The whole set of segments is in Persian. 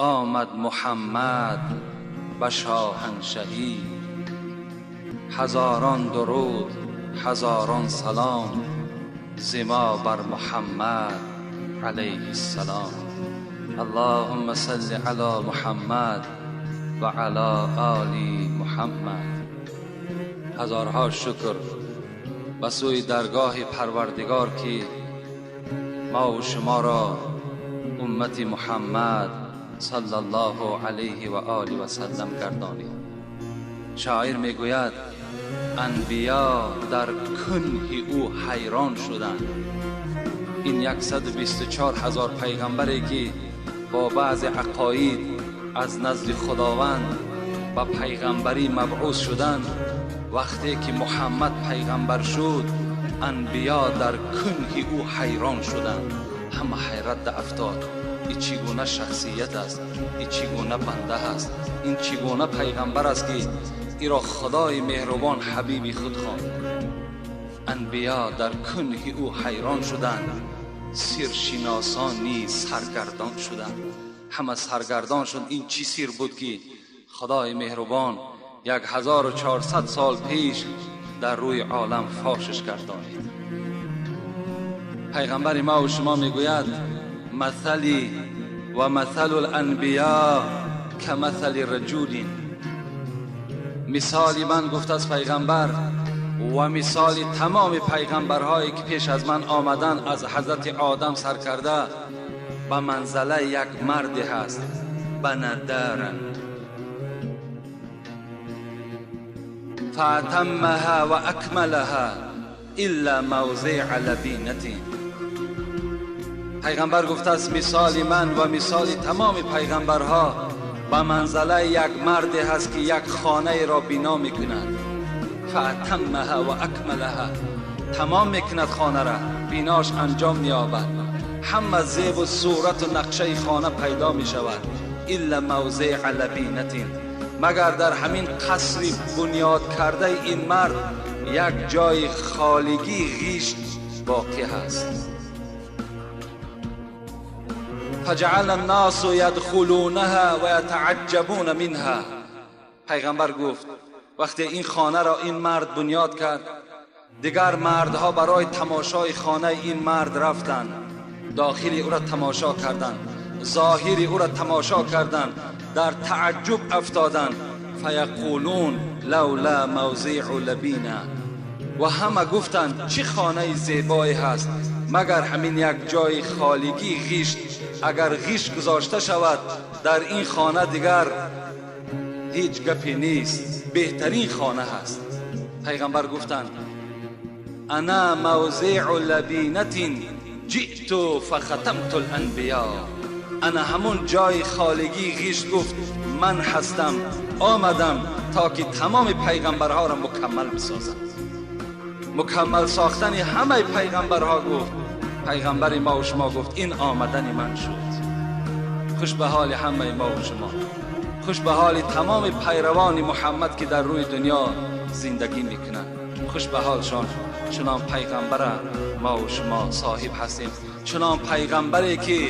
آمد محمد به شاهنشهی. هزاران درود هزاران سلام ز ما بر محمد علیه السلام. اللهم صل علی محمد و علی آل محمد. هزارها شکر به سوی درگاه پروردگار که ما و شما را امت محمد صلی الله علیه و آله و سلم گردانید. شاعر میگوید انبیا در کنه او حیران شدند. این 124,000 پیغمبری که با بعض عقاید از نزد خداوند و پیغمبری مبعوث شدند، وقتی که محمد پیغمبر شد انبیا در کنه او حیران شدند. همه حیرت افتاد. این چگونه شخصیت است، این چگونه بنده است، این چگونه پیغمبر است که ای را خدای مهربان حبیبی خود خواند. انبیا در کنه او حیران شدند. سرشناسان نیز سرگردان شدند. همه سرگردان شد. این چی سیر بود که خدای مهربان 1400 سال پیش در روی عالم فاشش گردانید. پیغمبر ما و شما میگوید مثلی و مثل الانبیاء کمثل رجل. مثالی من گفته از پیغمبر و مثالی تمام پیغمبرهایی که پیش از من آمدن از حضرت آدم سر کرده به منزله یک مرد هست. بندارند فاتمها و اکملها الا موضع لبینته. پیغمبر گفته است مثال من و مثال تمام پیغمبرها به منزله یک مرد هست که یک خانه را بنا میکند. فاتمها و اکملها، تمام میکند خانه را، بیناش انجام مییابد، همه زیب و صورت و نقشه خانه پیدا میشود. الا موضع لبینه، مگر در همین قصر بنیاد کرده این مرد یک جای خالگی غیش باقی هست. فجعل الناس يدخلونها و یتعجبون منها. پیغمبر گفت وقتی این خانه را این مرد بنیاد کرد، دیگر مردها برای تماشای خانه این مرد رفتند، داخل او را تماشا کردند، ظاهر او را تماشا کردند، در تعجب افتادند. فیقولون لولا موضع لبینه، و همه گفتند چه خانه زیبایی هست مگر همین یک جای خالگی غیش. اگر غیش گذاشته شود در این خانه دیگر هیچ گپی نیست، بهترین خانه هست. پیغمبر گفتند انا موضع لبینه جئت فختمت الانبیاء. انا همون جای خالگی غیش گفت من هستم، آمدم تا که تمام پیغمبرها را مکمل بسازم. مکمل ساختن همه پیغمبرها گفت. پیغمبر ما و شما گفت این آمدن من شد. خوش به حال همه ما و شما، خوش به حال تمام پیروان محمد که در روی دنیا زندگی میکنند. خوش به حالشان. چنان پیغمبر ما و شما صاحب هستیم، چنان پیغمبری که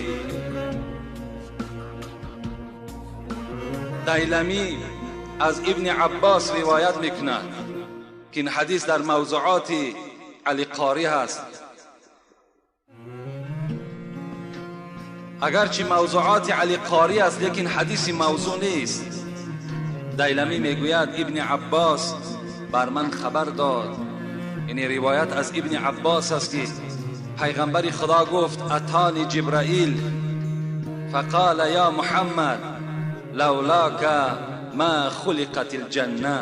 دیلمی از ابن عباس روایت میکند که این حدیث در موضوعات علی قاری هست. اگرچه موضوعات علی قاری است لیکن حدیث موضوع نیست. دیلمی میگوید ابن عباس بر من خبر داد، این روایت از ابن عباس است که پیغمبر خدا گفت اتانی جبرائیل فقال یا محمد لولاک ما خلقت الجنه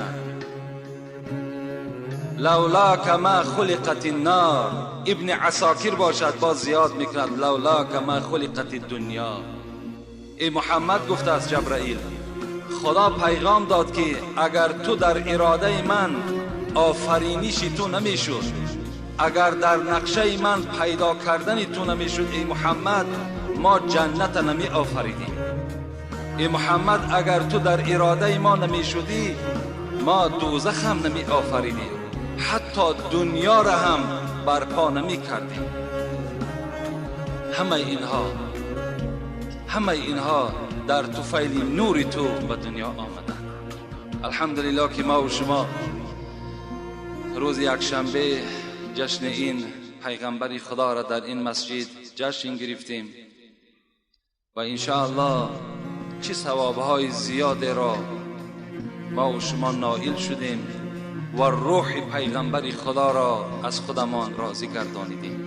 لولاک ما خلقت النار. ابن عساکر باشد باز زیاد میکند لولاک ما خلقت الدنیا. ای محمد گفته از جبرائیل خدا پیغام داد که اگر تو در اراده من آفرینیش تو نمیشد، اگر در نقشه من پیدا کردن تو نمیشد، ای محمد ما جنت نمی آفریدیم. ای محمد اگر تو در اراده ما نمیشدی ما دوزخ هم نمی آفریدیم، حتی دنیا را هم برپا نمی کردیم. همه اینها در طفیل نور تو به دنیا آمدند. الحمدلله که ما و شما روز یکشنبه جشن این پیغمبر خدا را در این مسجد جشن گرفتیم و انشاءالله چه ثوابهای زیاد را ما و شما نائل شدیم و روح پیغمبر خدا را از خودمان راضی گردانیدیم.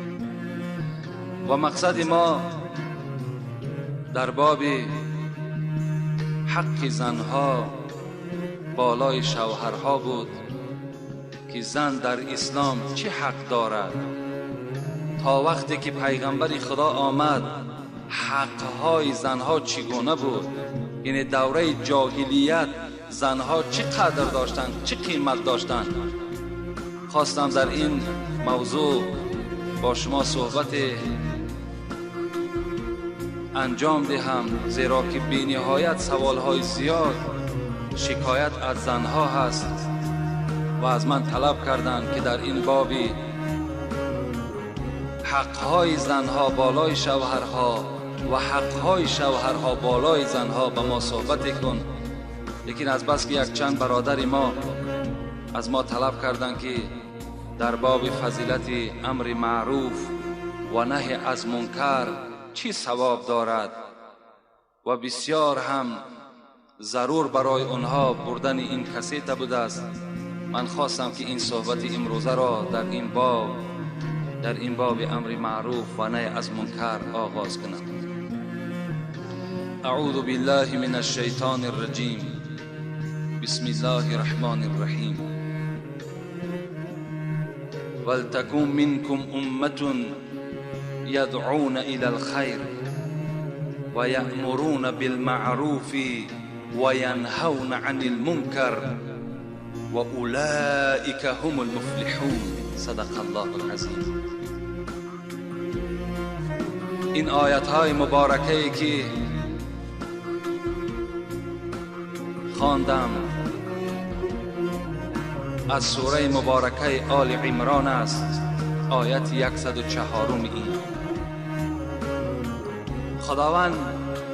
و مقصد ما در باب حق زنها بالای شوهرها بود که زن در اسلام چه حق دارد. تا وقتی که پیغمبر خدا آمد حقهای زنها چگونه بود، یعنی دوره جاهلیت زنها چه قدر داشتند، چه قیمت داشتند. خواستم در این موضوع با شما صحبت انجام دهم، زیرا که بی نهایت سوالهای زیاد شکایت از زنها هست و از من طلب کردند که در این بابی حقهای زنها بالای شوهرها و حقهای شوهرها بالای زنها به ما صحبت کن. لیکن از بس که یک چند برادر ما از ما طلب کردند که در باب فضیلت امر معروف و نهی از منکر چی ثواب دارد و بسیار هم ضرور برای آنها بردن این کسیت بوده است، من خواستم که این صحبت امروزه را در این باب امر معروف و نهی از منکر آغاز کنم. اعوذ بالله من الشیطان الرجیم. بسم الله الرحمن الرحیم. ولتکن منکم امة يدعون إلى الخير ويأمرون بالمعروف وينهون عن المنكر وأولئك هم المفلحون. صدق الله العظیم. این آیت های مبارکه که خواندم از سوره مبارکه آل عمران است، آیت 104 این. خداوند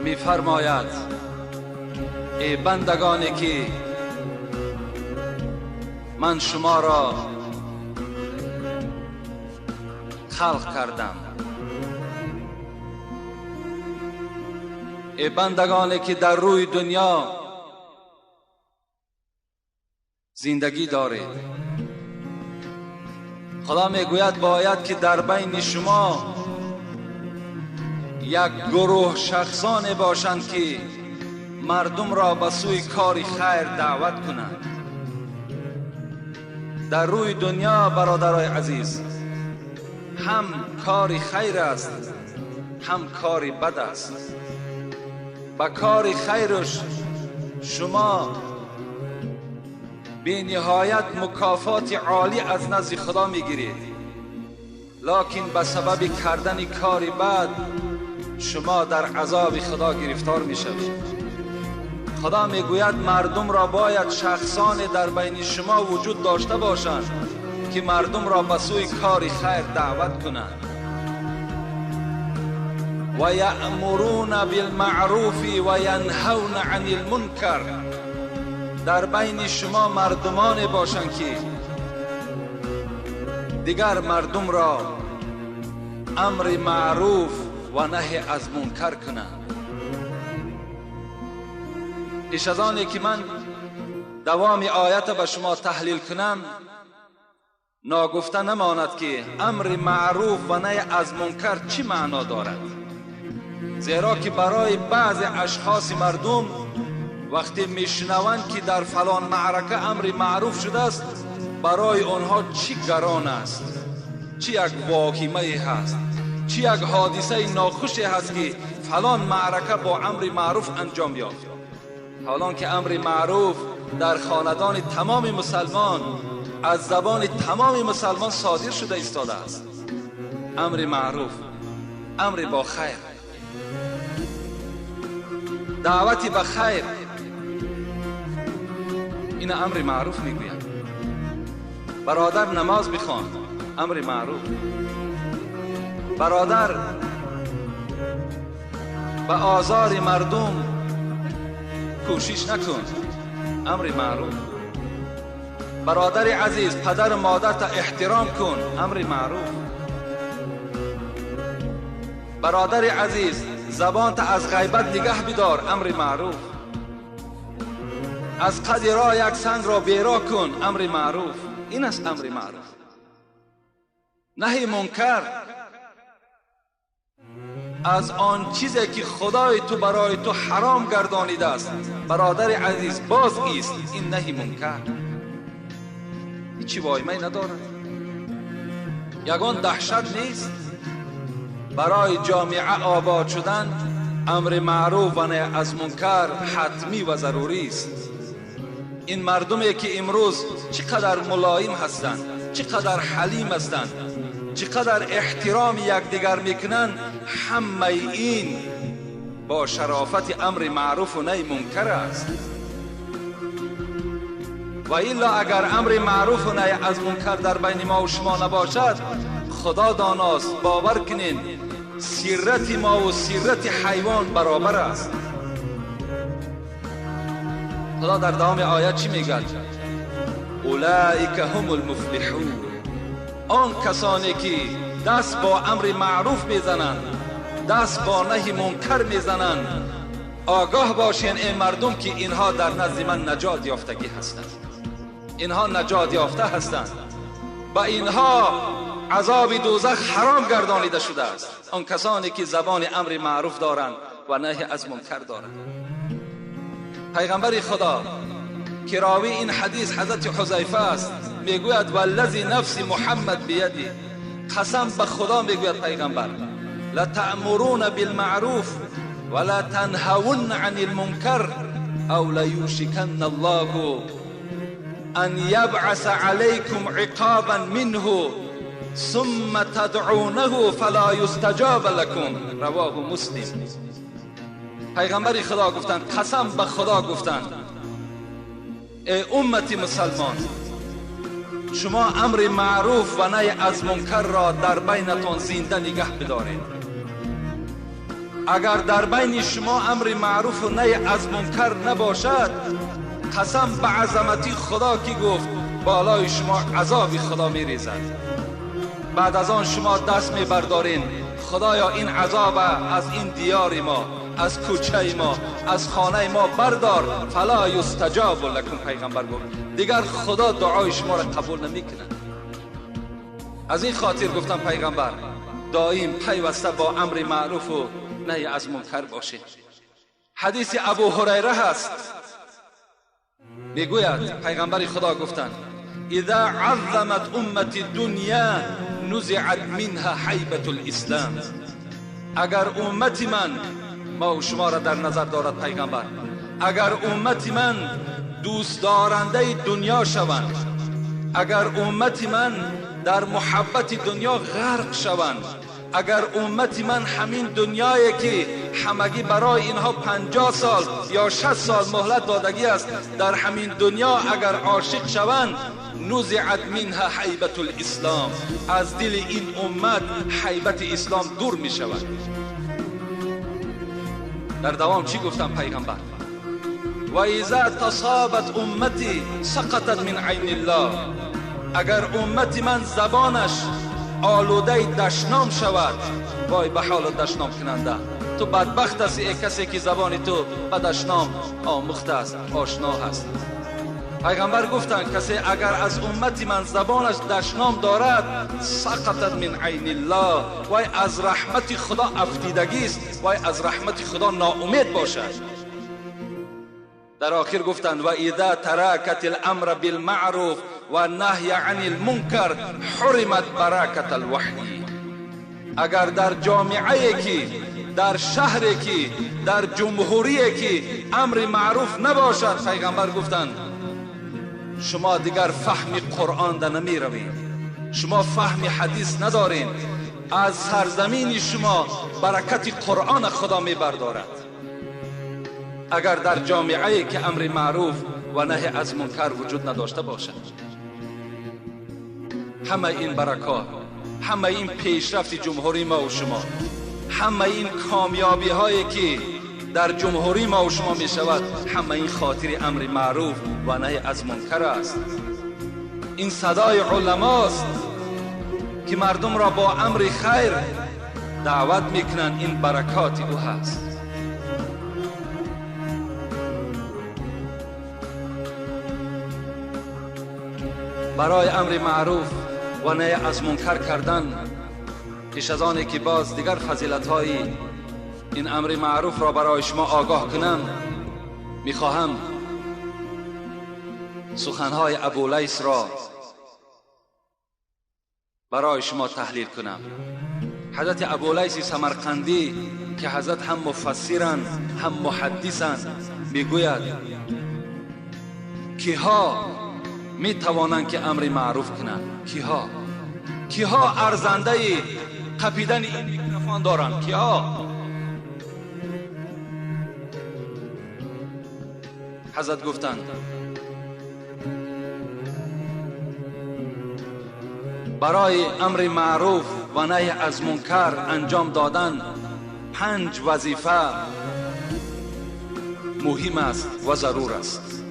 می فرماید ای بندگانی که من شما را خلق کردم، ای بندگانی که در روی دنیا زندگی دارید. خدا میگوید باید که در بین شما یک گروه شخصانی باشند که مردم را به سوی کار خیر دعوت کنند. در روی دنیا برادرای عزیز هم کار خیر است هم کار بد است. با کار خیرش شما بی نهایت مکافات عالی از نزد خدا میگیرید، لکن به سبب کردن کار بد شما در عذاب خدا گرفتار میشوید. خدا میگوید مردم را باید شخصان در بین شما وجود داشته باشند که مردم را به سوی کار خیر دعوت کنند. و یأمرون بالمعروف و ینهون عن المنکر. در بین شما مردمان باشند که دیگر مردم را امر معروف و نهی از منکر کنند. پیش از آنی که من دوام آیت به شما تحلیل کنم، ناگفته نماند که امر معروف و نهی از منکر چی معنا دارد. زیرا که برای بعض اشخاص مردم وقتی میشنوند که در فلان معرکه امر معروف شده است، برای آنها چی گران است، چی یک واقعه هست، چی یک حادثه ناخوشی هست که فلان معرکه با امر معروف انجام یافت. حالان که امر معروف در خاندان تمام مسلمان از زبان تمام مسلمان صادر شده ایستاده است. امر معروف، امر با خیر، دعوتی به خیر، این امر معروف میگوید. برادر نماز بخوان، امر معروف. برادر به آزار مردم کوشش نکن، امر معروف. برادر عزیز، پدر مادرت احترام کن، امر معروف. برادر عزیز، زبانت از غیبت نگه بدار، امر معروف. از قد راه یک سنگ را بیرا کن، امر معروف. این است امر معروف. نهی منکر از آن چیزی که خدای تو برای تو حرام گردانیده است، برادر عزیز باز ایست. این نهی منکر هیچی وایمه ندارد، یگان دهشت نیست. برای جامعه آباد شدن امر معروف و نهی از منکر حتمی و ضروری است. این مردمی که امروز چقدر ملایم هستند، چقدر حلیم هستند، چقدر احترام یکدیگر میکنن، همه این با شرافت امر معروف و نهی منکر است. و الا اگر امر معروف و نهی از منکر در بین ما و شما نباشد، خدا داناست، باور کنین سیرت ما و سیرت حیوان برابر است. خدا در دوام آیت چی میگه؟ اولئک هم المفلحون. آن کسانی که دست با امر معروف میزنند، دست با نهی منکر میزنند، آگاه باشین این مردم که اینها در نزد من نجات یافتگی هستند، اینها نجات یافته هستند. با اینها عذاب دوزخ حرام گردانیده شده است. آن کسانی که زبان امر معروف دارند و نهی از منکر دارند. پیغمبر خدا که راوی این حدیث حضرت حذیفه است میگوید والذی نفس محمد بیدی، قسم به خدا میگوید پیغمبر، لتأمرون بالمعروف ولا تنهون عن المنکر او لیوشکن الله ان یبعث علیکم عقابا منه ثم تدعونه فلا یستجاب لكم. رواه مسلم. پیغمبر خدا گفتند، قسم به خدا گفتند، ای امت مسلمان، شما امر معروف و نهی از منکر را در بینتان زنده نگه بدارید. اگر در بین شما امر معروف و نهی از منکر نباشد، قسم به عظمتی خدا که گفت بالای شما عذاب خدا میریزد. بعد از آن شما دست میبردارین، خدایا این عذاب از این دیار ما، از کوچه ما، از خانه ما بردار، فلا یستجاب لکم. پیغمبر گفت دیگر خدا دعای شما را قبول نمیکنه. از این خاطر گفتم پیغمبر دائم پیوسته با امر معروف و نهی از منکر باشید. حدیث ابو هریره هست، میگوید پیغمبر خدا گفتند اذا عظمت امت الدنیا نزعت منها حیبة الاسلام. اگر امت من، ما و شما را در نظر دارد پیغمبر، اگر امت من دوست دارنده دنیا شوند، اگر امت من در محبت دنیا غرق شوند، اگر امت من همین دنیایی که همگی برای اینها 50 سال یا 60 سال مهلت دادگی است، در همین دنیا اگر عاشق شوند، نزعت منها حیبة الاسلام، از دل این امت حیبت اسلام دور می شود. در دوام چی گفتم پیغمبر؟ و اذا تصابت امتی سقطت من عین الله. اگر امت من زبانش آلوده دشنام شود، وای به حال دشنام کننده، تو بدبخت هستی ای کسی که زبان تو به دشنام آموخته است، آشنا هست. پیغمبر گفتند کسی اگر از امت من زبانش دشنام دارد، سقطت من عین الله، وای از رحمت خدا افتیدگی است، وای از رحمت خدا ناامید باشد. در آخر گفتند و اذا ترکت الامر بالمعروف و نهی عن المنکر حرمت برکت الوحی. اگر در جامعه که، در شهری که، در جمهوری که امر معروف نباشد، پیغمبر گفتند شما دیگر فهم قرآن ده نمی روید، شما فهم حدیث ندارین، از سرزمین شما برکت قرآن خدا می بردارد. اگر در جامعه که امر معروف و نهی از منکر وجود نداشته باشد، همه این برکات، همه این پیشرفت جمهوری ما و شما، همه این کامیابی هایی که در جمهوری ما و شما می شود، همه این خاطر امر معروف و نهی از منکر است. این صدای علماست که مردم را با امر خیر دعوت میکنند. این برکات او هست. برای امر معروف و نهی از منکر کردن، پیش از آنی که باز دیگر فضیلت های این امر معروف را برای شما آگاه کنم، میخواهم سخنهای ابولیث را برای شما تحلیل کنم. حضرت ابولیث سمرقندی که حضرت هم مفسرند هم محدثند، میگوید کیها می توانند که امر معروف کنند؟ کیها ارزنده قپیدن این میکروفون دارند؟ کیها؟ حضرت گفتند برای امر معروف و نهی از منکر انجام دادن 5 وظیفه مهم است و ضرور است.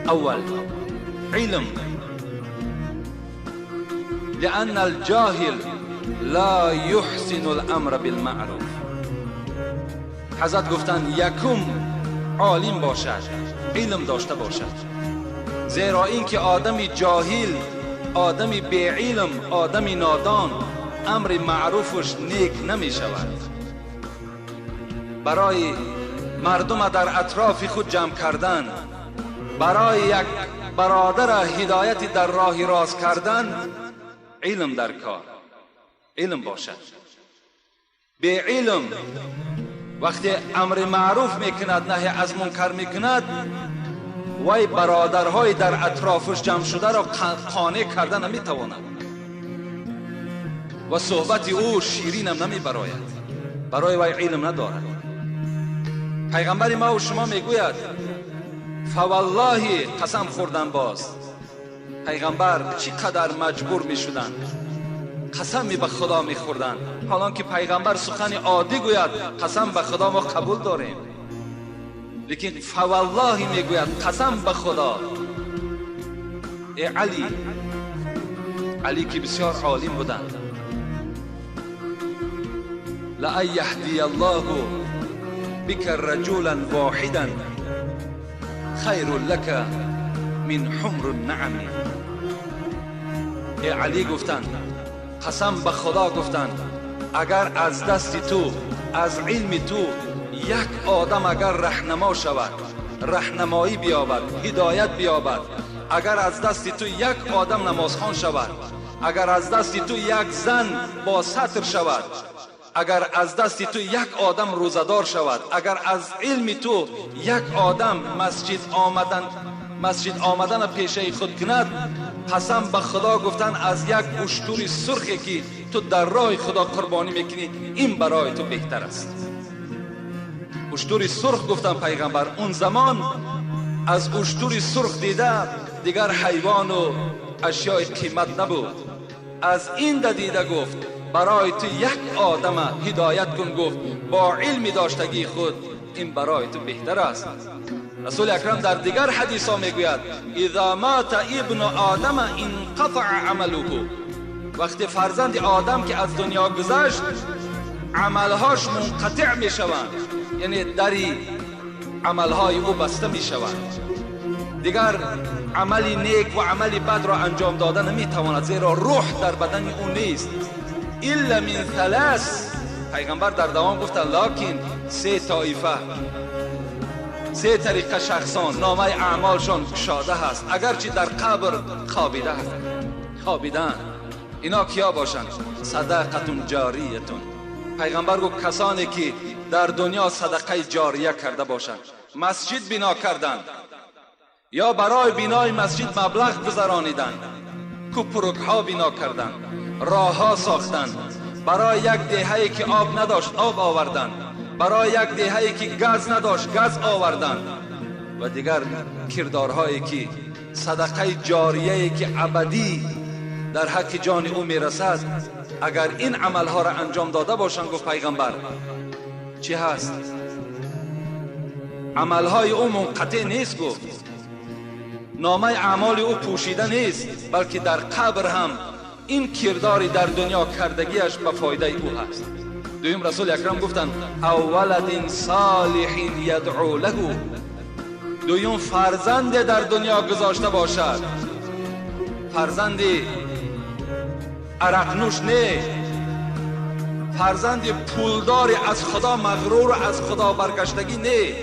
اول، علم، لأن الجاهل لا يحسن الامر بالمعروف. حضرت گفتند یکم عالم باشد، علم داشته باشد، زیرا اینکه آدمی جاهل، آدمی بی علم، آدمی نادان، امر معروفش نیک نمی شود. برای مردم در اطراف خود جمع کردن، برای یک برادر هدایت در راه راست کردن، علم در کار، علم باشد. بی علم وقتی امر معروف میکند نهی از منکر میکند، وی برادرهای در اطرافش جمع شده را قانع کردن نمیتواند و صحبت او شیرین هم نمیبراید، برای وی علم ندارد. پیغمبر ما و شما میگوید فوالله، قسم خوردن باز. پیغمبر چقدر مجبور میشدند، قسم به خدا میخوردند، حالان که پیغمبر سخن عادی گوید قسم به خدا ما قبول داریم، لیکن فوالله میگوید قسم به خدا. ای علی که بسیار عالم بودند، لأن یهدی الله بک رجلا واحدا خیر لک من حمر النعم. ای علی گفتند، قسم به خدا گفتند، اگر از دست تو، از علم تو یک آدم اگر رهنما شود، رهنمایی بیابد، هدایت بیابد، اگر از دست تو یک آدم نمازخوان شود، اگر از دست تو یک زن با ستر شود، اگر از دست تو یک آدم روزدار شود، اگر از علم تو یک آدم مسجد آمدن پیشه خود کند، قسم به خدا گفتن از یک اشتر سرخی که تو در راه خدا قربانی میکنی، این برای تو بهتر است. اشتر سرخ گفتن پیغمبر، اون زمان از اشتر سرخ دیگر حیوان و اشیاء قیمت نبود. از این دیده گفت برای تو یک آدم هدایت کن، گفت با علم داشتگی خود این برای تو بهتر است. رسول اکرم در دیگر حدیث ها میگوید اذا مات ابن آدم انقطع عمله، وقتی فرزند آدم که از دنیا گذشت عملهاش منقطع میشوند، یعنی دری عملهای او بسته میشوند، دیگر عملی نیک و عملی بد را انجام دادن نمیتواند، زیرا روح در بدن او نیست. الا من ثلاث، پیغمبر در دوام گفتن لکن 3 طایفه، 3 طریقه شخصان نامه اعمالشان گشاده هست، اگرچه در قبر خوابیده هست، خوابیدن. اینا کیا باشند؟ صدقه جاریه. پیغمبر گفت کسانی که در دنیا صدقه جاریه کرده باشند، مسجد بنا کردند یا برای بینای مسجد مبلغ گذرانیدند، کوپرک ها بنا کردند، راه ها ساختند، برای یک دهه‌ای که آب نداشت آب آوردند، برای یک دهه‌ای که گاز نداشت گاز آوردند، و دیگر کردارهایی که صدقه جاریه‌ای که ابدی در حق جان او میرسد، اگر این عملها را انجام داده باشند، گفت پیغمبر چی هست؟ عملهای او منقطع نیست، گفت نامه اعمال او پوشیده نیست، بلکه در قبر هم این کرداری در دنیا کردگیش به فایده او هست. دویم رسول اکرم گفتن او ولد صالح یدعو له، دویم فرزند در دنیا گذاشته باشد، فرزند عرق نوش نه، فرزند پولدار از خدا مغرور و از خدا برگشتگی نه،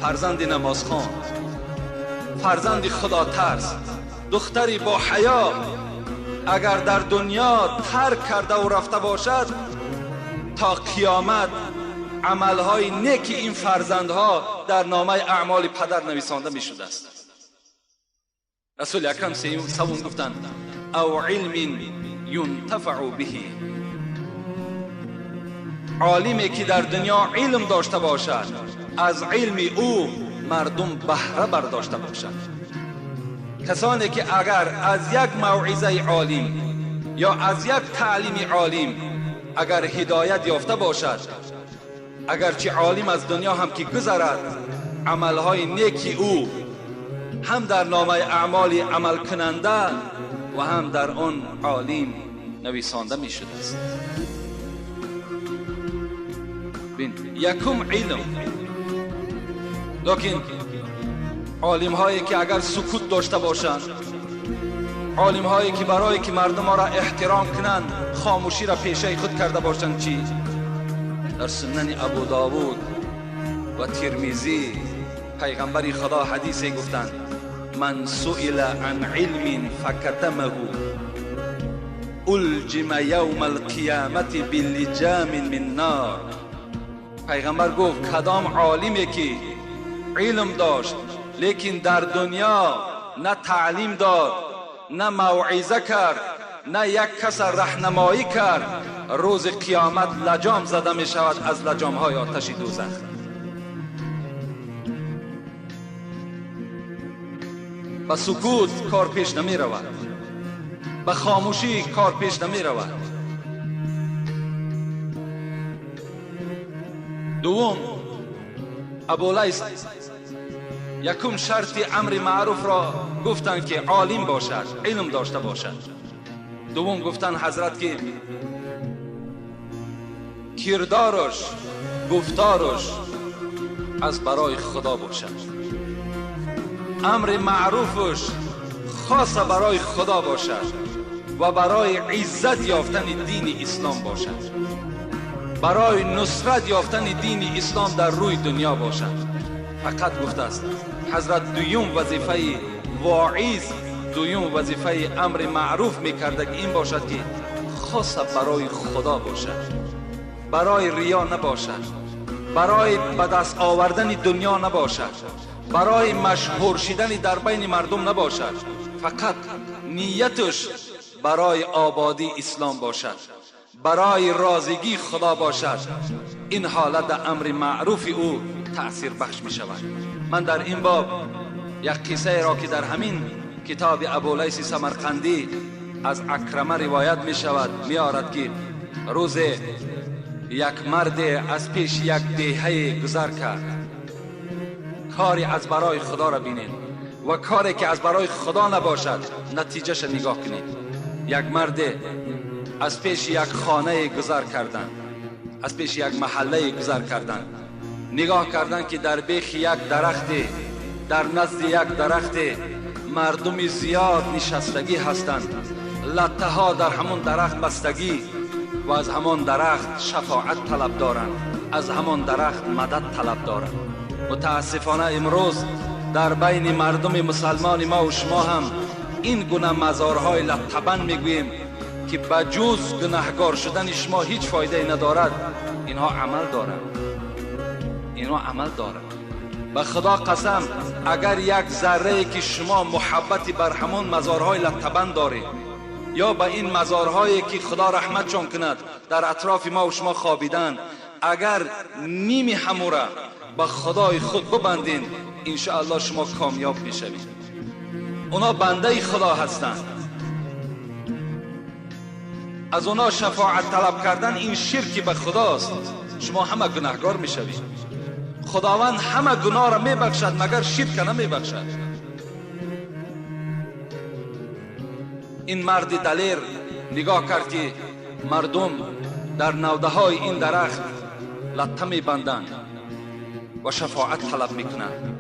فرزند نمازخوان، فرزند خدا ترس، دختری با حیا اگر در دنیا ترک کرده و رفته باشد تا قیامت عملهای نیک این فرزندها در نامه اعمال پدر نویسانده می شده است. رسول اکرم سوم گفتند او علم ینتفع به، عالمی که در دنیا علم داشته باشد از علم او مردم بهره برداشته باشد. کسانی که اگر از یک موعظه عالم یا از یک تعلیم عالم اگر هدایت یافته باشد، اگرچه عالم از دنیا هم که گذرد عملهای نیکی او هم در نامه اعمال عمل کننده و هم در آن عالم نویسانده می شده است. بین یکم علم، لیکن عالم هایی که اگر سکوت داشته باشند، عالم هایی که برای که مردم را احترام کنند خاموشی را پیشه خود کرده باشند، چی؟ در سنن ابو داود و ترمذی پیغمبر خدا حدیثی گفتند من سئل عن علم فکتمه الجم یوم القیامت بلجام من نار. پیغمبر گفت کدام عالمی که علم داشت لیکن در دنیا نه تعلیم داد، نه موعظه کرد، نه یک کس راهنمایی کرد، روز قیامت لجام زده می شود از لجام های آتش دوزخ. با سکوت کار پیش نمی رود، با خاموشی کار پیش نمی رود. دوم ابولیس یکم شرط امر معروف را گفتند که عالم باشد، علم داشته باشد. دوم گفتند حضرت که کردارش گفتارش از برای خدا باشد، امر معروفش خاص برای خدا باشد و برای عزت یافتن دین اسلام باشد، برای نصرت یافتن دین اسلام در روی دنیا باشد. فقط گفته است حضرت دویم وظیفه واعظ، دویم وظیفه امر معروف میکرده که این باشد که خاص برای خدا باشد، برای ریا نباشد، برای به دست آوردن دنیا نباشد، برای مشهور شدن در بین مردم نباشد، فقط نیتش برای آبادی اسلام باشد، برای رازگی خدا باشد. این حالت در امر معروف او تأثیر بخش می شود. من در این باب یک قصه را که در همین کتاب ابولیس سمرقندی از اکرمه روایت می شود می آورد که روز یک مرد از پیش یک دیهه گذر کرد. کاری از برای خدا را بینید و کاری که از برای خدا نباشد نتیجهش نگاه کنید. یک مرد از پیش یک خانه گذر کردن، از پیش یک محله گذر کردن، نگاه کردن که در بیخ یک درخت، در نزد یک درخت مردم زیاد نشستگی هستند، لطه ها در همون درخت بستگی و از همان درخت شفاعت طلب دارند، از همان درخت مدد طلب دارند. متاسفانه امروز در بین مردم مسلمان ما و شما هم این گونه مزارهای لطبن میگوییم که بجز گناهگار شدن شما هیچ فایده ندارد. اینها عمل دارند، اینها عمل دارند. به خدا قسم اگر یک ذره که شما محبتی بر همون مزارهای لطبن دارید یا به این مزارهایی که خدا رحمتشان کند در اطراف ما و شما خوابیدن، اگر نیمی هموره به خدای خود ببندین انشاءالله شما کامیاب میشوید. اونا بنده خدا هستند، از اونا شفاعت طلب کردن این شرک به خداست. شما همه گناهگار میشوید. خداوند همه گناه را میبخشد مگر شرک نمیبخشد. این مرد دلیر نگاه کرد که مردم در نوده های این درخت لطه میبندند و شفاعت طلب میکنند.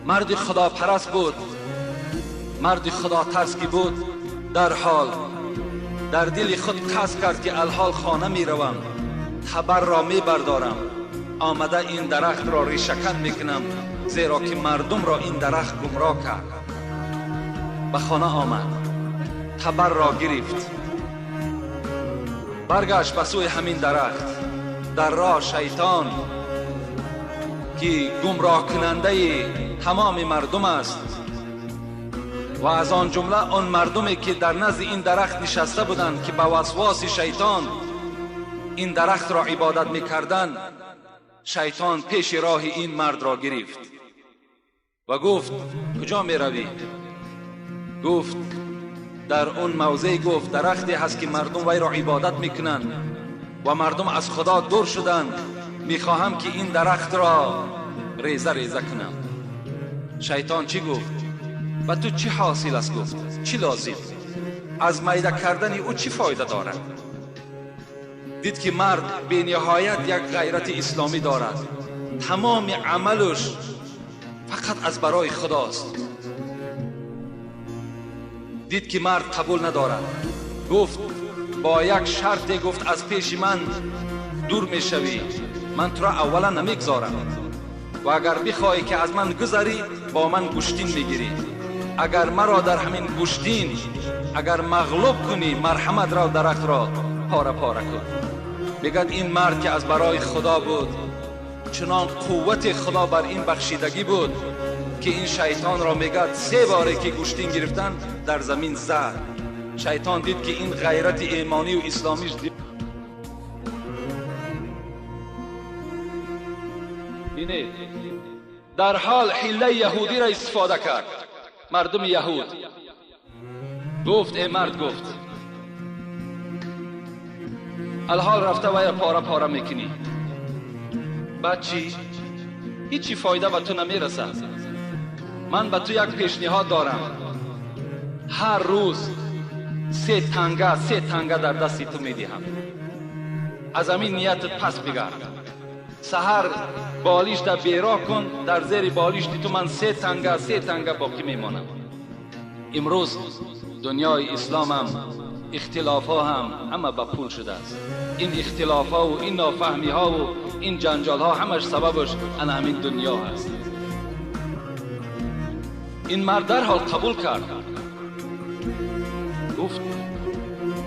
مرد خدا پرست بود، مرد خدا ترسکی بود. در حال در دل خود قصد کرد که الحال خانه میروم، تبر را میبردارم، آمده این درخت را ریشه‌کن میکنم، زیرا که مردم را این درخت گمراه کرد. به خانه آمد، تبر را گرفت، برگشت به سوی همین درخت. در راه شیطان که گمراه کننده تمام مردم است و از آن جمله آن مردمی که در نزد این درخت نشسته بودند که به وسواس شیطان این درخت را عبادت میکردند، شیطان پیش راه این مرد را گرفت و گفت کجا می روی؟ گفت در اون موضع، گفت درختی هست که مردم وی را عبادت میکنند و مردم از خدا دور شدند، میخواهم که این درخت را ریزه ریزه کنم. شیطان چی گفت؟ و تو چی حاصل است؟ گفت چی لازم؟ از میده کردن او چی فایده دارد؟ دید که مرد به نهایت یک غیرت اسلامی دارد، تمام عملش فقط از برای خداست. دید که مرد قبول ندارد، گفت با یک شرط، گفت از پیش من دور میشوی، من تو را اولا نمیگذارم و اگر بخواهی که از من گذری با من گوشتین میگیری. اگر مرا در همین گوشتین اگر مغلوب کنی، مرحمت را درخت را پاره پاره کن. بگد این مرد که از برای خدا بود، چنان قوت خدا بر این بخشیدگی بود که این شیطان را میگد 3 باره که گوشتین گرفتن در زمین زد. شیطان دید که این غیرت ایمانی و اسلامیش اینه. در حال حیله یهودی را استفاده کرد، مردم یهود. گفت ای مرد، گفت الحال رفته و یا پاره پاره میکنی، بعد چی؟ هیچی فایده به تو نمیرسه. من به تو یک پیشنهاد دارم، هر روز 3 تنگه در دست تو میدهم. از همین نیتت پس بگرد. سحر بالیش در بیراه کن، در زیر بالیش تو من 3 تنگه باقی میمانم. امروز دنیای اسلام هم اختلاف ها هم همه به پول شده است. این اختلاف ها و این نافهمی ها و این جنجال ها همش سببش همین دنیا هست. این مرد در حال قبول کرد، گفت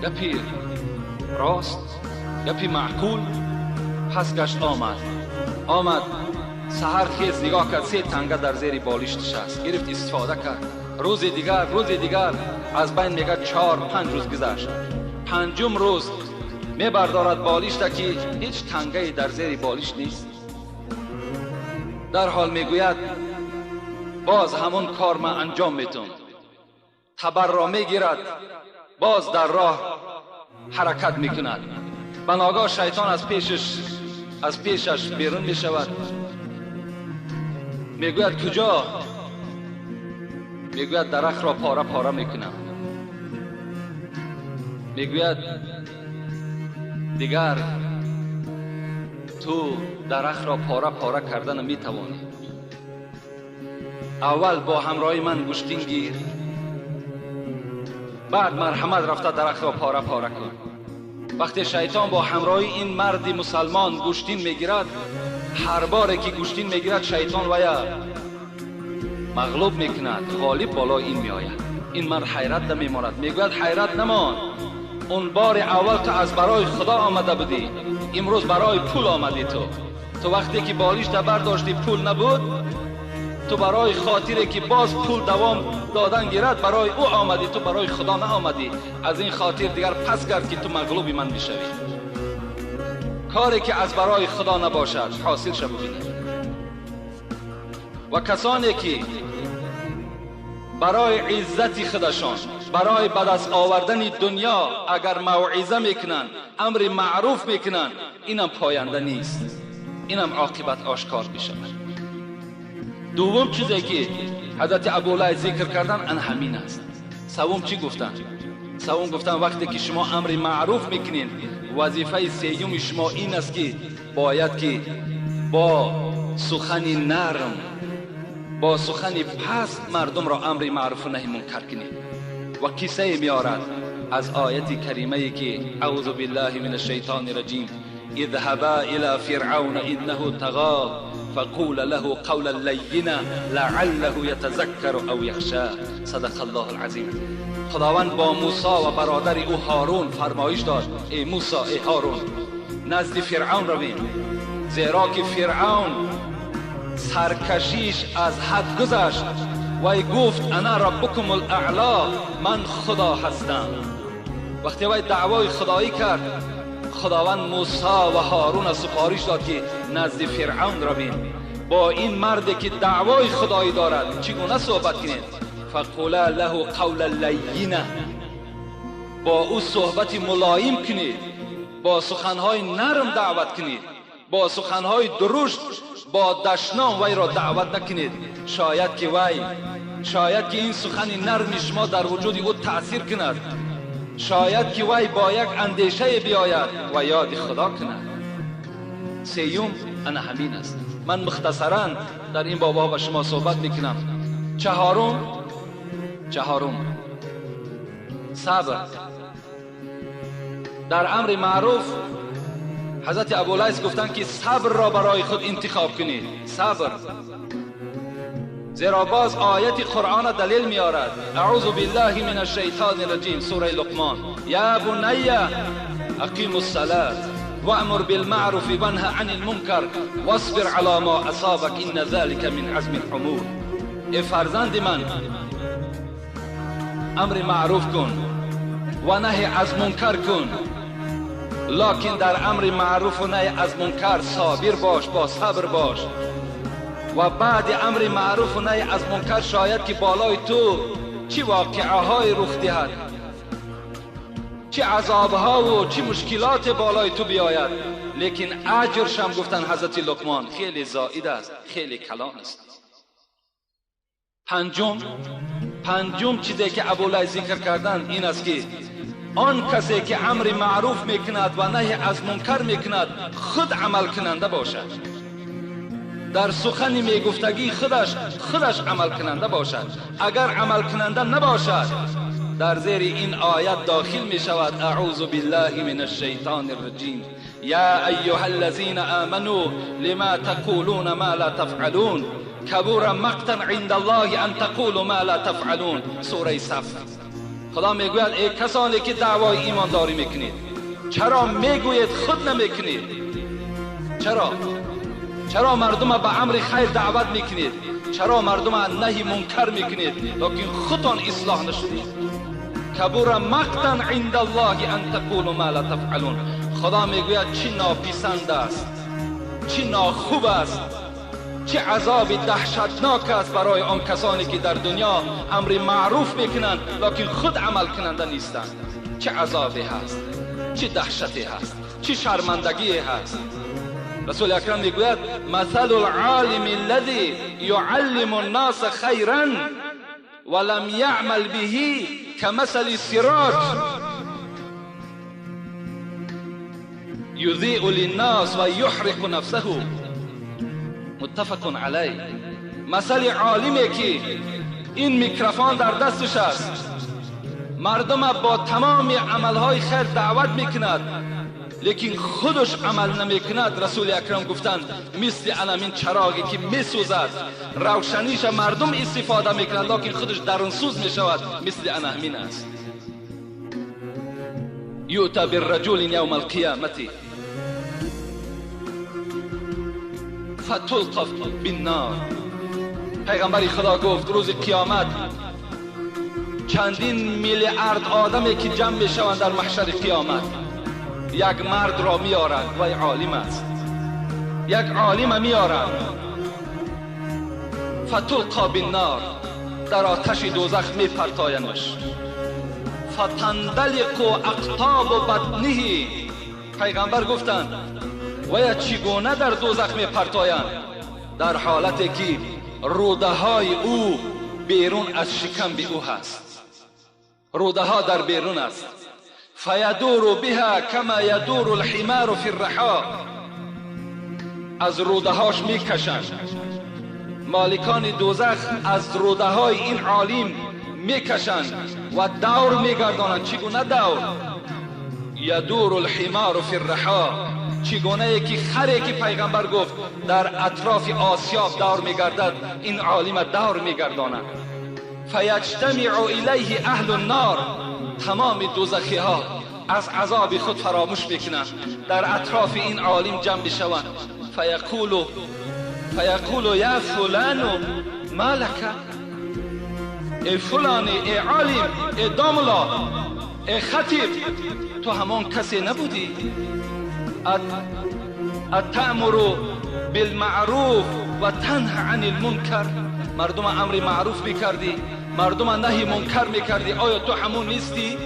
گپی راست، گپی معقول. پس گشت آمد سحر خیز نگاه کرد، 3 تنگه در زیر بالیش نشست، گرفت استفاده کرد. روز دیگر از بین میگه 4-5 روز گذشت. 5م روز میبردارد بالیش تا که هیچ تنگه در زیر بالیش نیست. در حال میگوید باز همون کار من انجام میتون. تبر را میگیرد، باز در راه حرکت میکند. بناگاه شیطان از پیشش بیرون میشود. میگوید کجا؟ میگوید درخت را پاره پاره میکنم. میگوید دیگر تو درخت را پاره پاره کردن میتوانی. اول با همراهی من گوشتین گیر، بعد مرحمت رفته درخت را پاره پاره کن. وقتی شیطان با همراهی این مرد مسلمان گوشتین میگیرد، هر باره که گوشتین میگیرد شیطان ویا مغلوب میکند، غالب بالا این میآید. این مرد حیرت نمیماند، میگوید حیرت نمان، اون بار اول تو از برای خدا آمده بودی، امروز برای پول آمدی. تو وقتی که بالیش تبر داشتی پول نبود، تو برای خاطری که باز پول دوام دادن گیرد برای او آمدی، تو برای خدا نه آمدی. از این خاطر دیگر پس گرد که تو مغلوب من بشوی. کاری که از برای خدا نباشد حاصل شو ببینید. و کسانی که برای عزت خودشان، برای به دست آوردن دنیا اگر موعظه میکنن، امر معروف میکنن، اینم پاینده نیست، اینم عاقبت آشکار میشه. دوم چیزی که حضرت ابوالعلی ذکر کردن ان همین است. سوم چی گفتن؟ سوم گفتن وقتی که شما امر معروف میکنین، وظیفه سیوم شما این است که باید که با سخن نرم، با سخن پست مردم را امر معروف و نهی منکر کنید. و قصه میارد از آیت کریمه که اعوذ بالله من الشیطان الرجیم اذهبا الى فرعون انه طغى فقول له قولا لینا لعله یتذکر او یخشی. صدق الله العظیم. خداوند با موسی و برادر او هارون فرمایش داد ای موسی، ای هارون، نزد فرعون روید، زیرا که فرعون سرکشیش از حد گذشت و گفت انا ربکم الاعلی، من خدا هستم. وقتی وی دعوای خدایی کرد، خداوند موسی و هارون سفارش داد که نزد فرعون روید، با این مردی که دعوای خدایی دارد چگونه صحبت کنید؟ فقولا له قولا لینا، با او صحبت ملایم کنید، با سخنهای نرم دعوت کنید، با سخنهای درشت، با دشنام وی را دعوت نکنید. شاید که این سخن نرم شما در وجود او تأثیر کند، شاید که وی با یک اندیشه بیاید و یاد خدا کند. سیوم انا همین است. من مختصرا در این بابا با شما صحبت میکنم. چهارم صبر. در امر معروف حضرت ابوالعیس گفتن که صبر را برای خود انتخاب کنید. صبر، زیرا باز آیت قرآن دلیل میارد. اعوذ بالله من الشیطان الرجیم، سوره لقمان، یا بنی اقیم الصلاة وامر بالمعروف وانه عن المنکر واصبر على ما اصابك ان ذلك من عزم الامور. ای فرزند من، امر معروف کن و نهی از منکر کن، لکن در امر معروف و نهی از منکر صابر باش، با صبر باش. و بعد امر معروف و نهی از منکر شاید که بالای تو چه واقعه های رخ دهد، چه عذاب ها و چه مشکلات بالای تو بیاید، لیکن اجرش هم گفتن حضرت لقمان خیلی زائد است، خیلی کلان است. پنجم چیزی که ابوالعلی ذکر کردن این است که آن کسی که امر معروف میکند و نهی از منکر میکند خود عمل کننده باشد، در سخن میگفتگی خودش عمل کننده باشد. اگر عمل کننده نباشد در زیر این آیت داخل می شود اعوذ بالله من الشیطان الرجیم یا ایها الذین آمنوا لما تقولون ما لا تفعلون کبر مقتا عند الله ان تقولوا ما لا تفعلون. سوره صف. خدا میگوید ای کسانی که دعوای ایمانداری میکنید، چرا میگوید خود نمیکنید؟ چرا مردم به امر خیر دعوت میکنید؟ چرا مردم نهی منکر میکنید لیکن خودتان اصلاح نشدید؟ کبر مقتا عند الله ان تقولوا ما لا تفعلون. خدا میگوید چه ناپسند است، چه ناخوب است، چه عذاب دهشتناک است برای آن کسانی که در دنیا امر معروف میکنند لیکن خود عمل کننده نیستند. چه عذابی هست، چه دهشتی هست، چه شرمندگی هست. رسول اکرم میگوید مثل العالم الذي يعلم الناس خيرا ولم يعمل به كمثل السراج يضيء للناس ويحرق نفسه. متفق علیه. مثل عالمی که این میکروفون در دستش است، مردم با تمام عملهای خیر دعوت میکند لیکن خودش عمل نمیکند. رسول اکرم گفتند مثل علامین چراغی که میسوزد، روشنیش مردم استفاده میکنند لیکن خودش درونسوز میشود، مثل همین است. یؤتی بالرجل یوم القیامة فتلقى بالنار. پیغمبر خدا گفت روز قیامت چندین میلیارد آدمی که جمع میشوند در محشر قیامت، یک مرد را میارند و عالم است، یک عالم میارند، فتلقى بالنار، در آتش دوزخ میپرتاینش، فتندلق اقطاب بطنه. پیغمبر گفتند و یا چگونه در دوزخ می پرتایند؟ در حالتی که روده های او بیرون از شکم او هست. روده ها در بیرون است. فیدور بها کما یدور الحمار فی الرحا. از روده هاش می کشند. مالکان دوزخ از روده های این عالم می کشند و دور می گردانند. چگونه دور؟ یدور الحمار فی الرحا. چگونه که خری که پیغمبر گفت در اطراف آسیاب دور می گردد، این عالم دور می گرداند. فیجتمع الیه اهل النار. تمام دوزخی ها از عذاب خود فراموش میکنند، در اطراف این عالم جمع بشوند. فیقول یا فلان ما لک. ای فلانی، ای عالم، ای داملا، ای خطیب، تو همان کسی نبودی اتأمر بالمعروف و تنهی عن المنکر؟ مردم امر معروف میکردی، مردم نهی منکر میکردی، آیا تو همون نیستی؟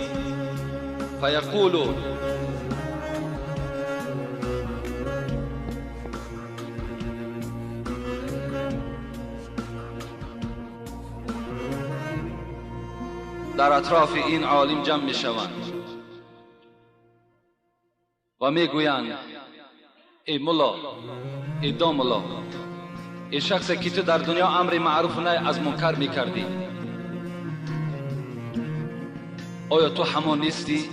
فیقول در اطراف این عالم جمع میشوند و میگویند ای ملا، ای داملا، ای شخصی که تو در دنیا امر معروف نه از منکر میکردی، آیا تو همان نیستی؟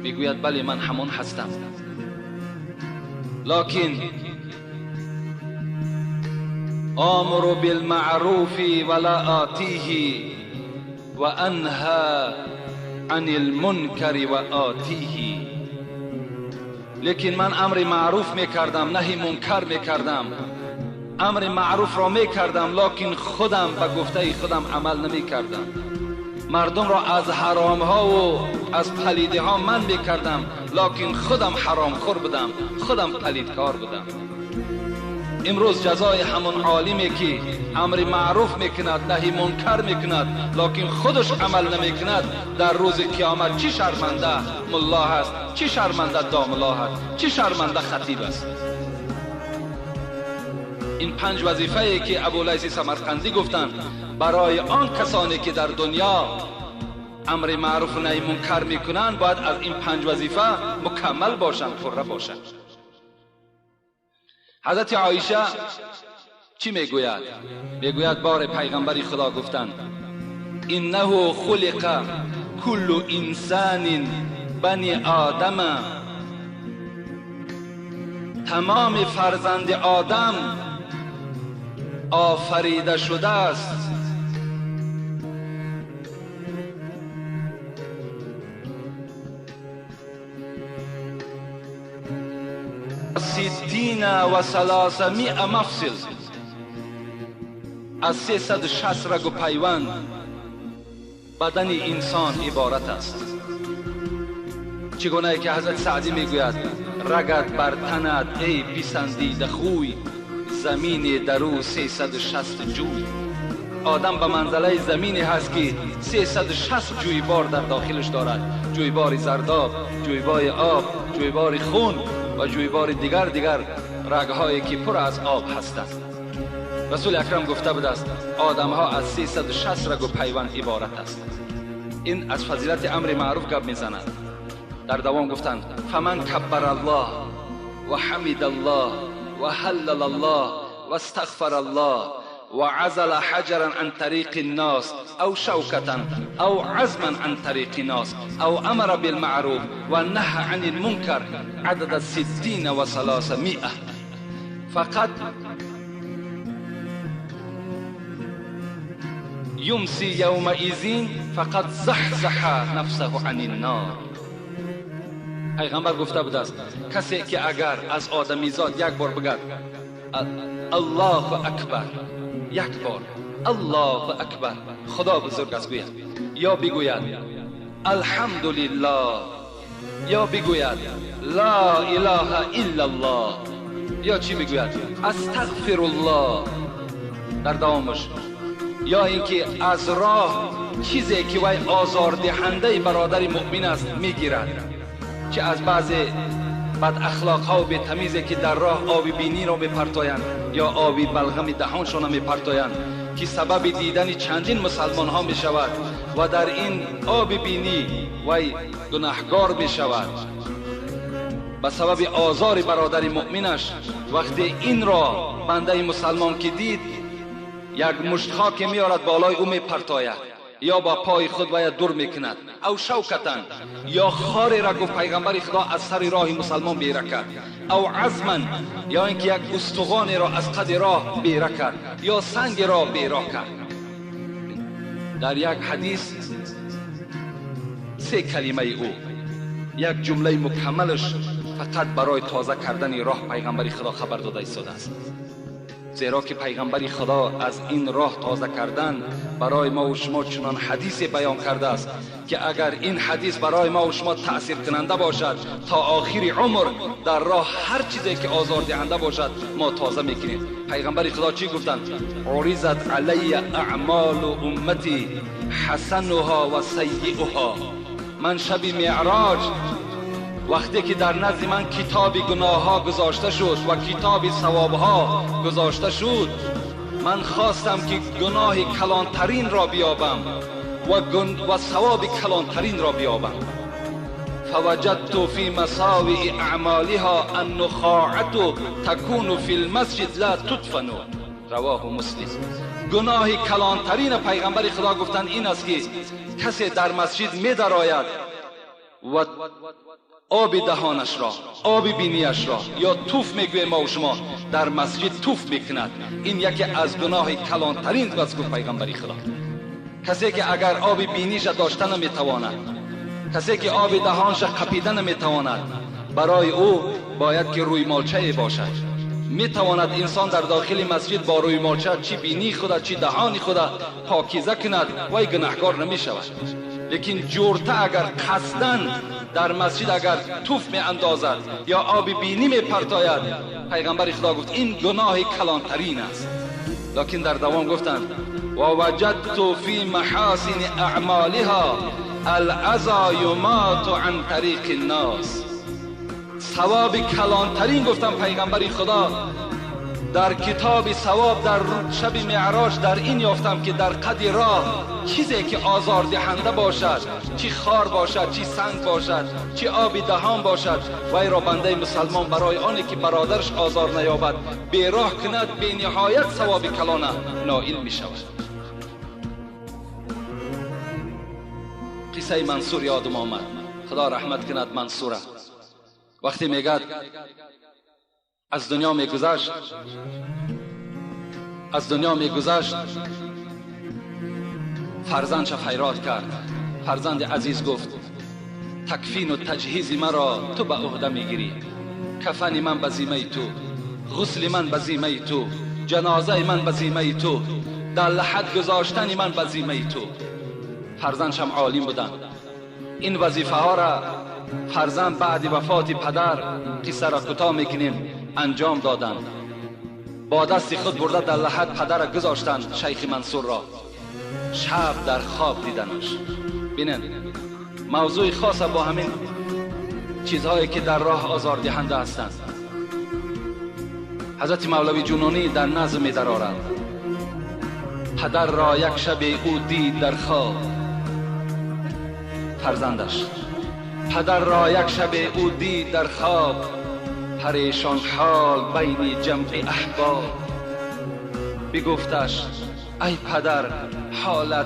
میگوید بله من همان هستم، لکن آمر بالمعروف ولا آتیه و انها عن المنکر و آتیه. لیکن من امر معروف میکردم، نهی منکر میکردم. امر معروف را میکردم لکن خودم به گفته خودم عمل نمیکردم. مردم را از حرام ها و از پلیدی ها من میکردم لکن خودم حرام خور بودم، خودم پلیدکار بودم. امروز جزای همون عالمی که امر معروف میکند، نهی منکر میکند لکن خودش عمل نمیکند، در روز قیامت چی شرمنده ملا هست، چی شرمنده داملا هست، چی شرمنده خطیب است. این 5 وظیفه‌ای که ابولیث سمرقندی گفتند برای آن کسانی که در دنیا امر معروف و نهی منکر میکنند، باید از این 5 وظیفه مکمل باشند، پره باشند. حضرت عایشه چی میگوید؟ میگوید بار پیغمبر خدا گفتند انه خلق کل انسان بنی آدم. تمام فرزند آدم آفریده شده است ستین و 300 مفصل، از 360 رگ و پیوند بدن انسان عبارت است. چگونه که حضرت سعدی میگوید رگت بر تنت ای پسندیده خوی، زمین درو 360 جوی. آدم به منزله زمینی هست که 360 جویبار در داخلش دارد، جویبار زرداب، جویبار آب، جویبار خون و جویبار دیگر رگهایی که پر از آب هستند. رسول اکرم گفته بود است آدم ها از 360 رگ و پیوند عبارت است. این از فضیلت امر معروف گپ میزند. در دوام گفتند فمن کبر الله و حمد الله و هلل الله و استغفر الله و عزل حجرا عن طریق الناس او شوکتا او عزما عن طریق الناس او امر بالمعروف و نهى عن المنکر عدد 60 و 300 فقط یمسی یومئذ فقط زحزح نفسه عن النار. پیغمبر گفته بود است کسی که اگر از آدمیزاد یک بار بگد الله اکبر، یک بار الله اکبر خدا بزرگ است گوید، یا بگوید الحمدلله، یا بگوید لا اله الا الله، یا چی بگوید استغفر الله در دوامش، یا اینکه از راه چیزی که وی آزاردهنده برادر مؤمن است میگیرد، چه از بعض بد اخلاق ها و بی‌تمیزی که در راه آب بینی را میپرتایند یا آبی بلغم دهانشان میپرتایند که سبب دیدن چندین مسلمان ها می شود و در این آب بینی وی گناهگار می شود به سبب آزار برادر مؤمنش. وقتی این را بنده مسلمان که دید یک مشت خاک میارد بالای او میپرتاید یا با پای خود وی دور میکند او شوکتن یا خاری را گفت پیغمبر خدا از سر راه مسلمان بیره کرد او عزمن یا اینکه یک استخوان را از قد راه بیره کرد یا سنگ را بیره کرد. در یک حدیث 3 کلمه او یک جمله مکملش فقط برای تازه کردن راه پیغمبر خدا خبر داده ایستاده است. زیرا که پیغمبر خدا از این راه تازه کردن برای ما و شما چنان حدیث بیان کرده است که اگر این حدیث برای ما و شما تأثیر کننده باشد تا آخر عمر در راه هر چیزی که آزار دهنده باشد ما تازه میکنیم. پیغمبر خدا چی گفتند؟ عرضت علی اعمال امتی حسنها و سیئها. من شب معراج وقتی که در نزد من کتاب گناه ها گذاشته شد و کتاب ثواب ها گذاشته شد، من خواستم که گناه کلانترین را بیابم و ثواب کلانترین را بیابم. فوجدت فی مساوئ اعمالها النخاعة تکون فی المسجد لا تدفن. رواه مسلم. گناه کلانترین پیغمبر خدا گفتند این است که کسی در مسجد می درآید و آب دهانش را، آب بینیش را یا توف میگویم ما و شما در مسجد توف میکند. این یکی از گناه کلانترین است گفت پیغمبر خدا. کسی که اگر آب بینیش داشته نمیتواند، کسی که آب دهانش قپیده نمیتواند، برای او باید که روی مالچه باشد. میتواند انسان در داخل مسجد با روی مالچه چی بینی خدا چی دهان خدا پاکیزه کند و گناهگار نمیشود. لیکن جورته اگر قصدن در مسجد اگر توف می اندازد یا آب بینی می پرتاید، پیغمبر خدا گفت این گناه کلانترین است. لیکن در دوام گفتند و وجدت فی محاسن اعمالها العزا یمات عن طریق الناس. ثواب کلانترین گفتم پیغمبر خدا در کتاب ثواب در شب معراج در این یافتم که در قد راه چیزی که آزار دهنده باشد، چی خار باشد، چی سنگ باشد، چی آب دهان باشد، وی را بنده مسلمان برای آنی که برادرش آزار نیابد بیراه کند به نهایت ثواب کلانه نائل می شود. قصه منصور یادم آمد، خدا رحمت کند منصوره. وقتی میگد از دنیا میگذشت فرزندش خیرات کرد. فرزند عزیز گفت تکفین و تجهیز مرا تو به عهده میگیری، کفن من به ذمه تو، غسل من به ذمه تو، جنازه من به ذمه تو، در لحد گذاشتن من به ذمه تو. فرزندش هم عالم بودن. این وظیفه ها را فرزند بعد وفات پدر قصه را کوتاه میکنیم انجام دادند. با دست خود برده در لحد پدر را گذاشتند شیخ منصور را. شب در خواب دیدنش. بینن موضوع خاص با همین چیزهایی که در راه آزار دهنده هستند. حضرت مولوی جنونی در نظم می درآورد پدر را یک شب او دید در خواب. فرزندش پدر را یک شب او دید در خواب، پریشان حال بین جمع احباب. بگفتش ای پدر حالت،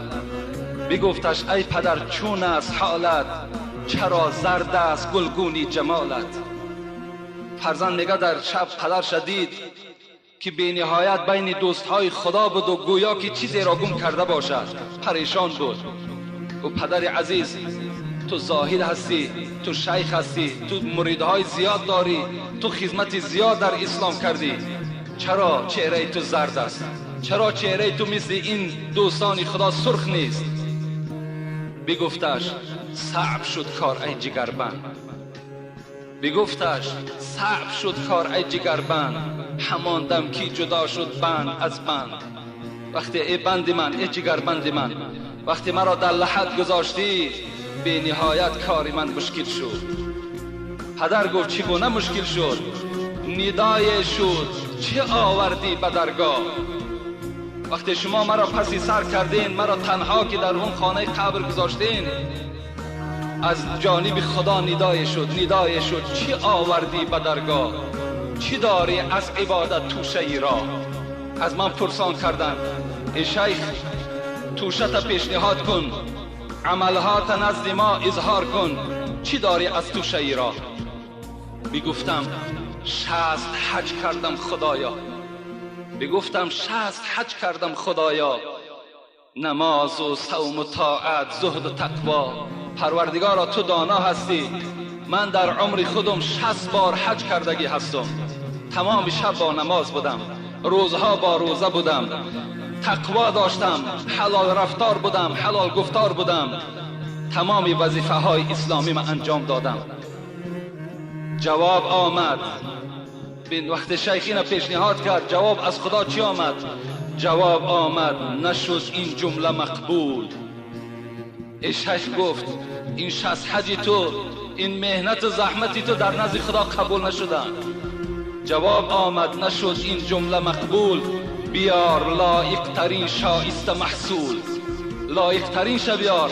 بگفتش ای پدر چون است حالت، چرا زرد است گلگونی جمالت. فرزند میگه در شب پدر شدید که بی نهایت بین دوستهای خدا بود و گویا که چیزی را گم کرده باشد، پریشان بود. و پدر عزیز تو زاهد هستی، تو شیخ هستی، تو مریدهای زیاد داری، تو خدمت زیاد در اسلام کردی، چرا چهره تو زرد است؟ چرا چهره تو مثل این دوستان خدا سرخ نیست؟ بگفتش صعب شد کار ای جگربند، بگفتش صعب شد کار ای جگربند، همان دم کی جدا شد بند از بند. وقتی ای بند من، ای جگربند من، وقتی مرا در لحد گذاشتی به نهایت کار من مشکل شد. پدر گفت چگونه مشکل شد؟ ندای شد چه آوردی به درگاه؟ وقتی شما مرا پسی سر کردین، مرا تنها که در اون خانه قبر گذاشتین، از جانب خدا ندای شد چه آوردی به درگاه؟ چی داری از عبادت توشه ای را؟ از من پرسان کردن ای شیخ توشت پیشنهاد کن، عملهات نزد ما اظهار کن، چی داری از توشه ای را؟ بگفتم 60 حج کردم خدایا، بگفتم 60 حج کردم خدایا، نماز و صوم و طاعت، زهد و تقوا. پروردگارا تو دانا هستی، من در عمر خودم 60 بار حج کردگی هستم. تمام شب با نماز بودم، روزها با روزه بودم، تقوا داشتم، حلال رفتار بودم، حلال گفتار بودم، تمام وظیفه های اسلامی من انجام دادم. جواب آمد. بین وقت شیخ اینو پیشنهاد کرد، جواب از خدا چی آمد؟ جواب آمد نشد این جمله مقبول. شیخ گفت این 60 حج تو، این مهنت و زحمتی تو در نزد خدا قبول نشده. جواب آمد نشد این جمله مقبول، بیار لایق ترین شایسته محصول، لایق ترین شو بیار،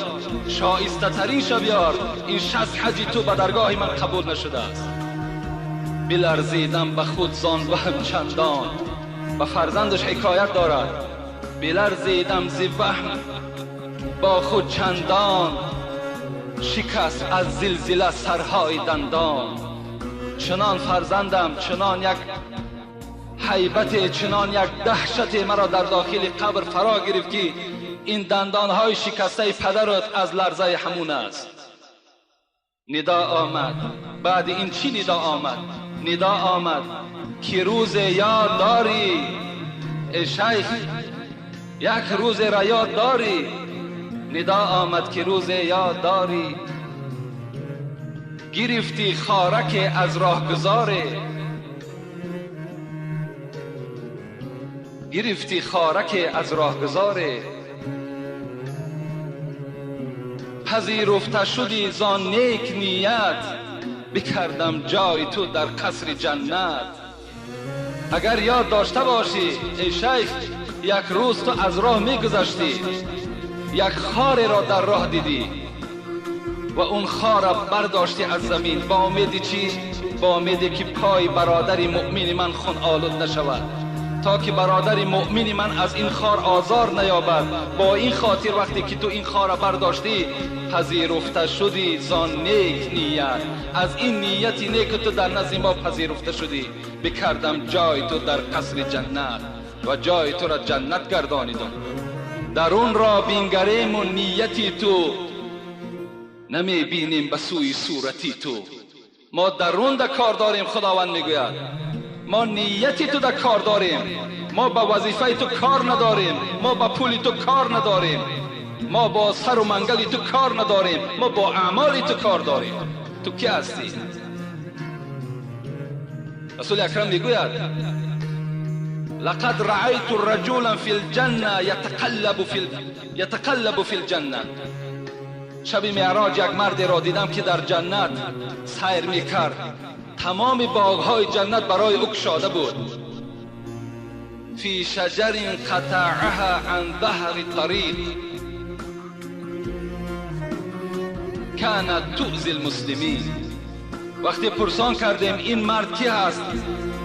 شایسته ترین شو بیار، این 60 حج تو به درگاه من قبول نشده است. بلرزیدم به خود زان وهم چندان، به فرزندش حکایت دارد، بلرزیدم ز وهم با خود چندان، شکست از زلزله سرهای دندان. چنان فرزندم، چنان یک هیبت، چنان یک دهشت مرا در داخل قبر فرا گرفت که این دندانهای شکسته پدرت از لرزه همون است. ندا آمد. بعد این چی ندا آمد؟ ندا آمد که روز یاد داری ای شیخ، یک روز را یاد داری؟ ندا آمد که روز یاد داری، گرفتی خارک از راه گذاره، گرفتی خارک از راه گذاره، پذیرفته شدی زان نیک نیت، بکردم جای تو در قصر جنت. اگر یاد داشته باشی ای شیخ، یک روز تو از راه می گذشتی، یک خار را در راه دیدی و اون خار را برداشتی از زمین، با امیدی چی؟ با امیدی که پای برادر مؤمن من خون آلود نشود، تا که برادر مؤمن من از این خار آزار نیابد. با این خاطر وقتی که تو این خار را برداشتی، پذیرفته شدی زان نیک نیت، از این نیتی نیک تو در نزد ما پذیرفته شدی، بکردم جای تو در قصر جنت و جای تو را جنت گردانیدم. در اون را بینگریم و نیتی تو، نمی بینیم به سوی صورتی تو. ما درون در کار داریم، خداوند میگوید ما نیتی تو در کار داریم، ما با وظیفه تو کار نداریم، ما با پول تو کار نداریم، ما با سر و منگل تو کار نداریم، ما با اعمال تو کار داریم. تو کی هستی؟ رسول اکرم میگوید لقد رأيت رجلا في الجنة يتقلب في الجنة. شب معراج یک مرد را دیدم که در جنت سیر میکرد، تمام باغهای جنت برای او گشاده بود. فی شجر قطعها عن ظهر طریق كانت تؤذي المسلمین. وقتی پرسان کردیم این مرد کی هست،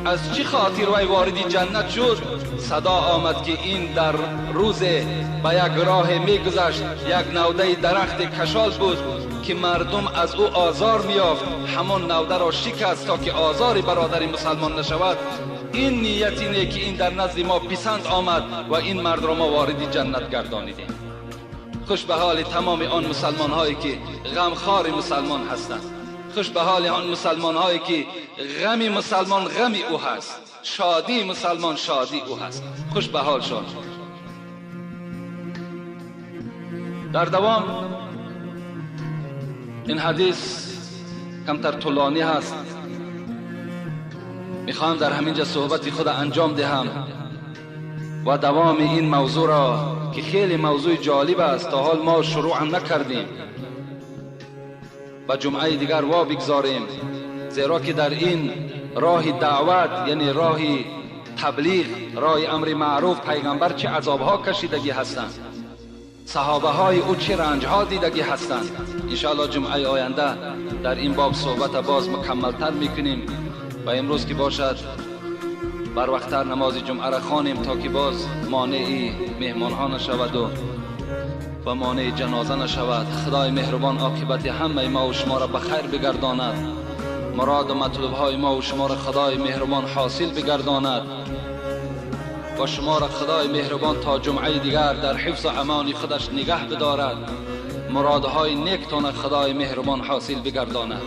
از چی خاطر وی وارد جنت شد، صدا آمد که این در روز به یک راه میگذشت، یک نوده درخت کشال بود که مردم از او آزار میافت، همان نوده را شکست تا که آزار برادر مسلمان نشود. این نیت اینه که این در نزد ما پسند آمد و این مرد را ما وارد جنت گردانیدیم. خوش به حال تمام آن مسلمان هایی که غمخوار مسلمان هستند، خوش به حال آن مسلمان هایی که غم مسلمان غم او هست، شادی مسلمان شادی او هست. خوش به حالشان. در دوام این حدیث کمتر طولانی هست، میخوام در همینجا صحبت خود انجام دهم و دوام این موضوع را که خیلی موضوع جالب است، تا حال ما شروع نکردیم، و جمعه دیگر وا بگذاریم، زیرا که در این راه دعوت یعنی راه تبلیغ، راه امر معروف، پیغمبر چه عذابها کشیدگی هستند، صحابه های او چه رنج ها دیدگی هستند. انشاءالله جمعه آینده در این باب صحبت باز مکمل تر میکنیم و امروز که باشد بر وقتتر نماز جمعه را خوانیم تا که باز مانع مهمان ها نشود و مانع جنازه نشود. خدای مهربان عاقبت همه ما و شما را به خیر بگرداند، مراد و مطلوب های ما و شما را خدای مهربان حاصل بگرداند و شما را خدای مهربان تا جمعه دیگر در حفظ و امان خودش نگه بدارد، مرادهای نیکتان خدای مهربان حاصل بگرداند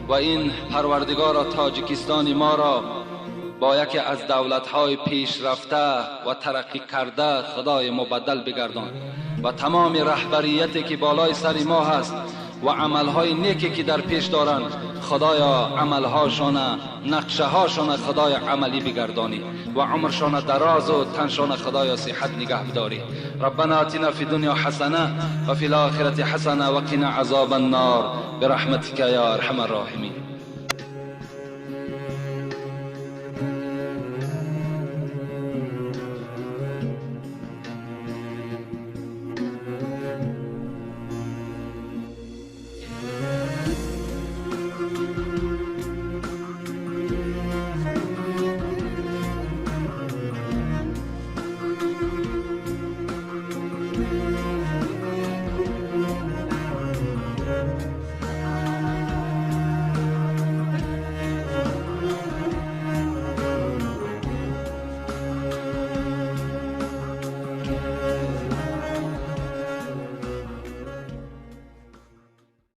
و این پروردگار تاجیکستان ما را با یکی از دولت‌های پیشرفته و ترقی کرده خدای مبدل بگردان و تمام رهبریتی که بالای سر ما هست و عملهای نیکی که در پیش دارند خدایا عملهاشان نقشه هاشان خدای عملی بگردانی و عمرشان دراز و تنشان خدایا صحت نگه داری. ربنا آتنا فی الدنیا حسنه و فی الاخره حسنه و قنا عذاب النار برحمتک یا ارحم الراحمین.